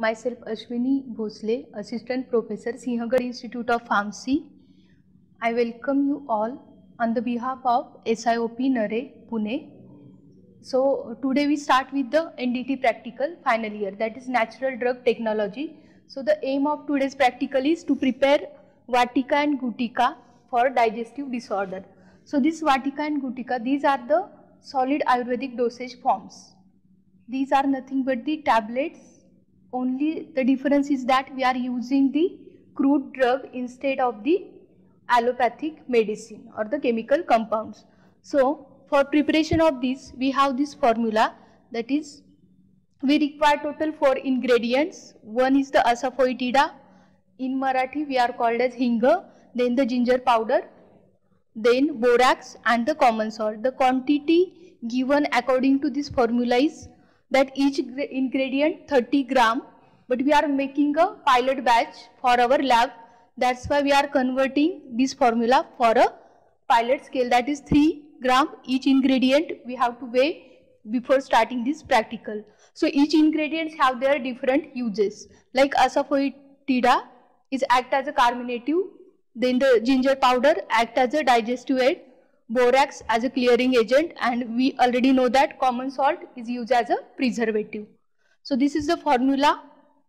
Myself Ashwini Bhosle, Assistant Professor, Sinhagad Institute of Pharmacy. I welcome you all on the behalf of SIOP NARE, Pune. So today we start with the NDT practical final year, that is Natural Drug Technology. So the aim of today's practical is to prepare Vatica and Gutica for digestive disorder. So this Vatica and Gutica, these are the solid Ayurvedic dosage forms. These are nothing but the tablets, only the difference is that we are using the crude drug instead of the allopathic medicine or the chemical compounds. So for preparation of this, we have this formula, that is we require total 4 ingredients. One is the asafoetida, in Marathi we are called as hinga, then the ginger powder, then borax and the common salt. The quantity given according to this formula is that each ingredient 30 gram, but we are making a pilot batch for our lab. That's why we are converting this formula for a pilot scale, that is 3 gram each ingredient we have to weigh before starting this practical. So each ingredients have their different uses, like asafoetida is act as a carminative, then the ginger powder act as a digestive aid, borax as a clearing agent, and we already know that common salt is used as a preservative. So this is the formula.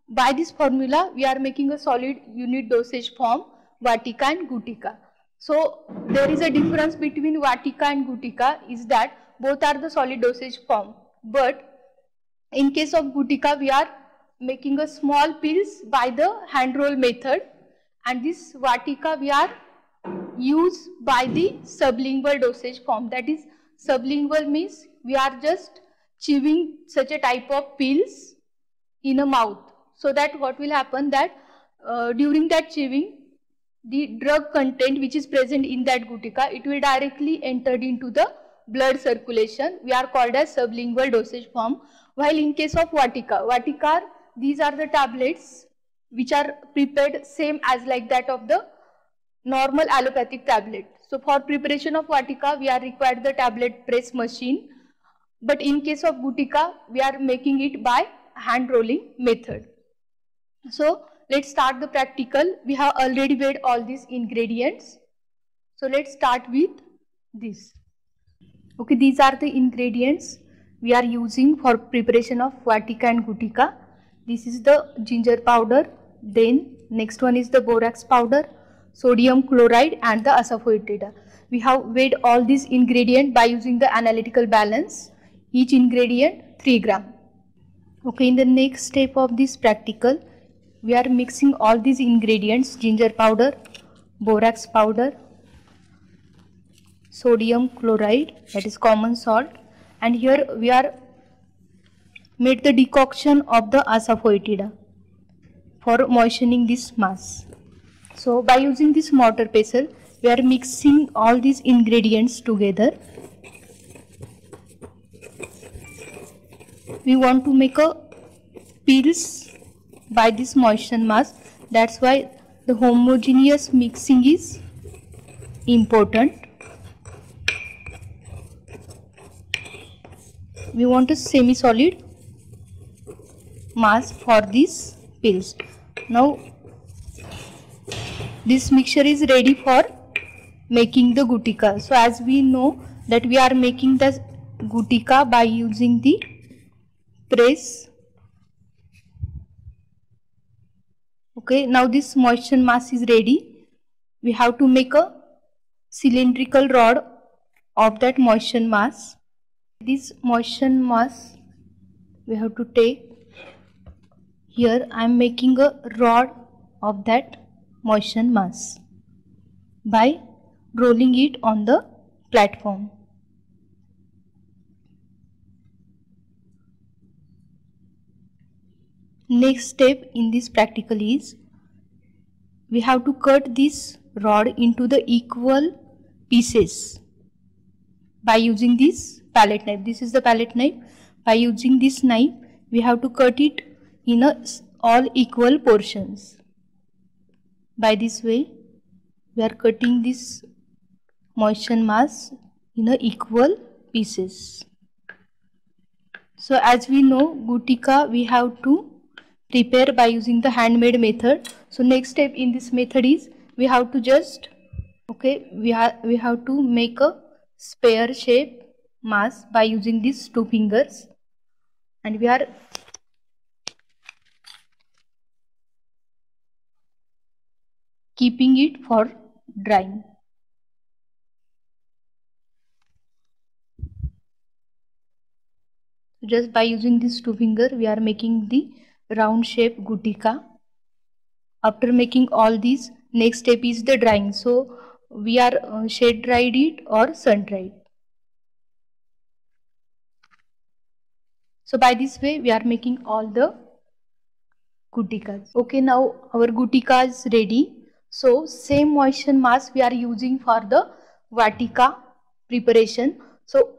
By this formula we are making a solid unit dosage form Vatica and Gutica. So there is a difference between Vatica and Gutica is that both are the solid dosage form, but in case of Gutica we are making a small pills by the hand roll method, and this Vatica we are used by the sublingual dosage form. That is, sublingual means we are just chewing such a type of pills in a mouth, so that what will happen that during that chewing the drug content which is present in that Gutica, it will directly enter into the blood circulation. We are called as sublingual dosage form. While in case of Vatica, these are the tablets which are prepared same as like that of the normal allopathic tablet. So for preparation of Vatica we are required the tablet press machine, but in case of Gutica we are making it by hand rolling method. So let's start the practical. We have already weighed all these ingredients. So let's start with this. Okay, these are the ingredients we are using for preparation of Vatica and Gutica. This is the ginger powder, then next one is the borax powder, sodium chloride and the asafoetida. We have weighed all these ingredients by using the analytical balance. Each ingredient 3 gram. Okay, in the next step of this practical, we are mixing all these ingredients: ginger powder, borax powder, sodium chloride, that is common salt, and here we are made the decoction of the asafoetida for moistening this mass. So by using this mortar pestle we are mixing all these ingredients together. We want to make a pills by this moistened mass, that's why the homogeneous mixing is important. We want a semi-solid mass for these pills. Now this mixture is ready for making the Gutica. So as we know that we are making the Gutica by using the press. Okay, now this moistened mass is ready. We have to make a cylindrical rod of that moistened mass. This moistened mass we have to take. Here I am making a rod of that moistened mass by rolling it on the platform. Next step in this practical is we have to cut this rod into the equal pieces by using this palette knife. This is the palette knife. By using this knife we have to cut it in all equal portions. By this way we are cutting this moistened mass in equal pieces. So as we know, Gutica we have to prepare by using the handmade method. So next step in this method is we have to just we have to make a sphere shape mass by using these two fingers, and we are keeping it for drying. Just by using these two fingers we are making the round shape gutika. After making all these, next step is the drying. So we are shade dried it or sun dried. So by this way we are making all the gutikas. Okay, now our gutika is ready. So same moisten mass we are using for the vatika preparation. So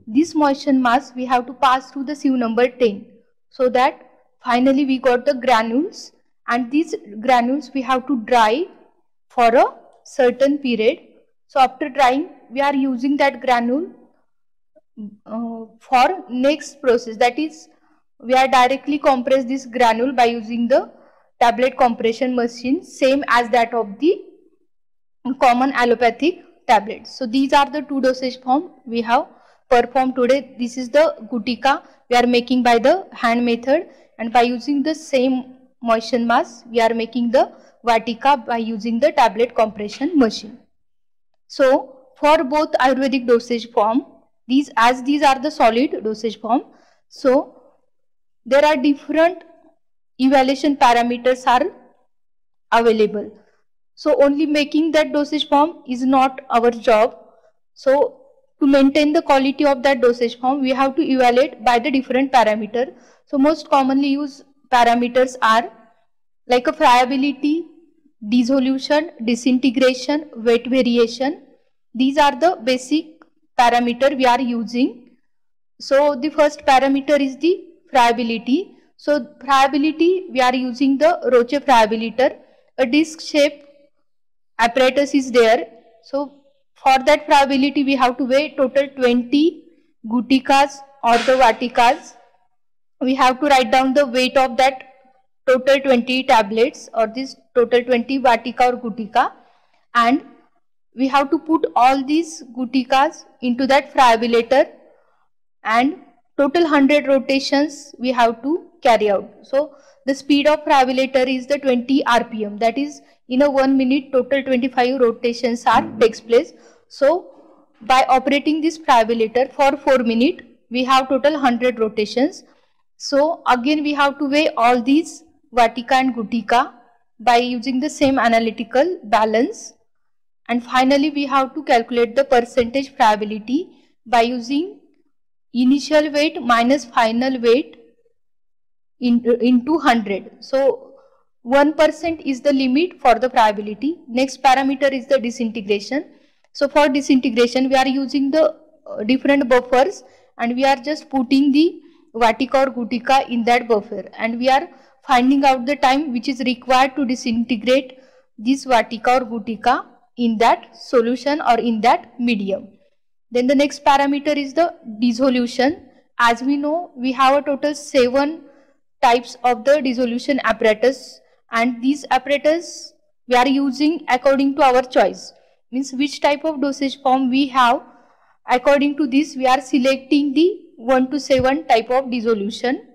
this moisten mass we have to pass through the sieve number 10, so that finally we got the granules, and these granules we have to dry for a certain period. So after drying we are using that granule for next process, that is we are directly compress this granule by using the tablet compression machine, same as that of the common allopathic tablets. So these are the two dosage form we have performed today. This is the gutika we are making by the hand method, and by using the same moisten mass we are making the vatika by using the tablet compression machine. So for both Ayurvedic dosage form, these are the solid dosage form, so there are different evaluation parameters are available. So only making that dosage form is not our job. So to maintain the quality of that dosage form we have to evaluate by the different parameter. So most commonly used parameters are like a friability, dissolution, disintegration, weight variation. These are the basic parameter we are using. So the first parameter is the friability. So friability we are using the Roche friabiliter. A disc shape apparatus is there. So for that friability we have to weigh total 20 gutikas or the vatikas. We have to write down the weight of that total 20 tablets or this total 20 vatika or gutika, and we have to put all these gutikas into that friabiliter, and total 100 rotations we have to carry out. So the speed of friabiliter is the 20 rpm, that is in a 1 minute total 25 rotations are takes place. So by operating this friabiliter for 4 minutes we have total 100 rotations. So again we have to weigh all these vatika and gutika by using the same analytical balance, and finally we have to calculate the percentage friability by using initial weight minus final weight into 100. So 1% is the limit for the friability. Next parameter is the disintegration. So for disintegration we are using the different buffers, and we are just putting the vatika or gutika in that buffer, and we are finding out the time which is required to disintegrate this vatika or gutika in that solution or in that medium. Then the next parameter is the dissolution. As we know we have a total 7 types of the dissolution apparatus, and these apparatus we are using according to our choice, means which type of dosage form we have, according to this we are selecting the 1 to 7 type of dissolution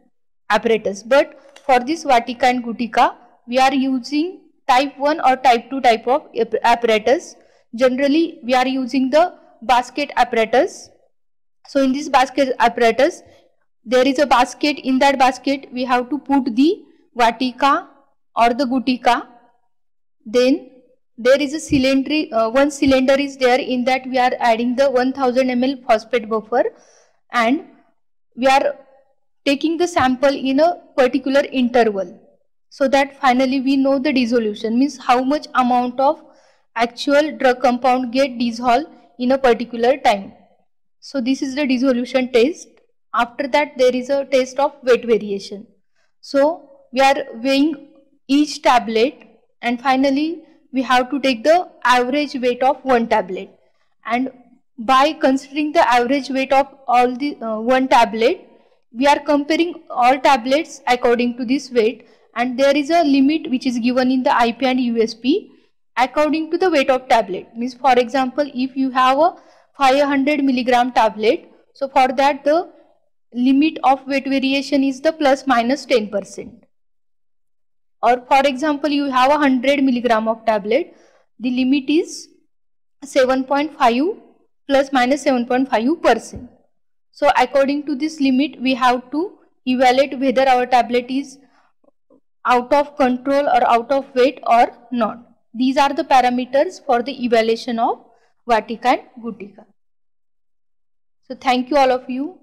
apparatus. But for this vatika and gutika we are using type 1 or type 2 type of apparatus. Generally we are using the basket apparatus. So in this basket apparatus there is a basket. In that basket we have to put the vatika or the gutika. Then there is a cylinder, one cylinder is there. In that we are adding the 1000 ml phosphate buffer, and we are taking the sample in a particular interval, so that finally we know the dissolution, means how much amount of actual drug compound get dissolved in a particular time. So this is the dissolution test. After that there is a test of weight variation. So we are weighing each tablet, and finally we have to take the average weight of one tablet, and by considering the average weight of all the one tablet we are comparing all tablets according to this weight, and there is a limit which is given in the IP and USP according to the weight of tablet. Means, for example, if you have a 500 milligram tablet, so for that the limit of weight variation is the plus minus 10%. Or for example, you have a 100 milligram of tablet, the limit is 7.5 plus minus 7.5%. So according to this limit, we have to evaluate whether our tablet is out of control or out of weight or not. These are the parameters for the evaluation of Vatika and Gutica. So thank you all of you.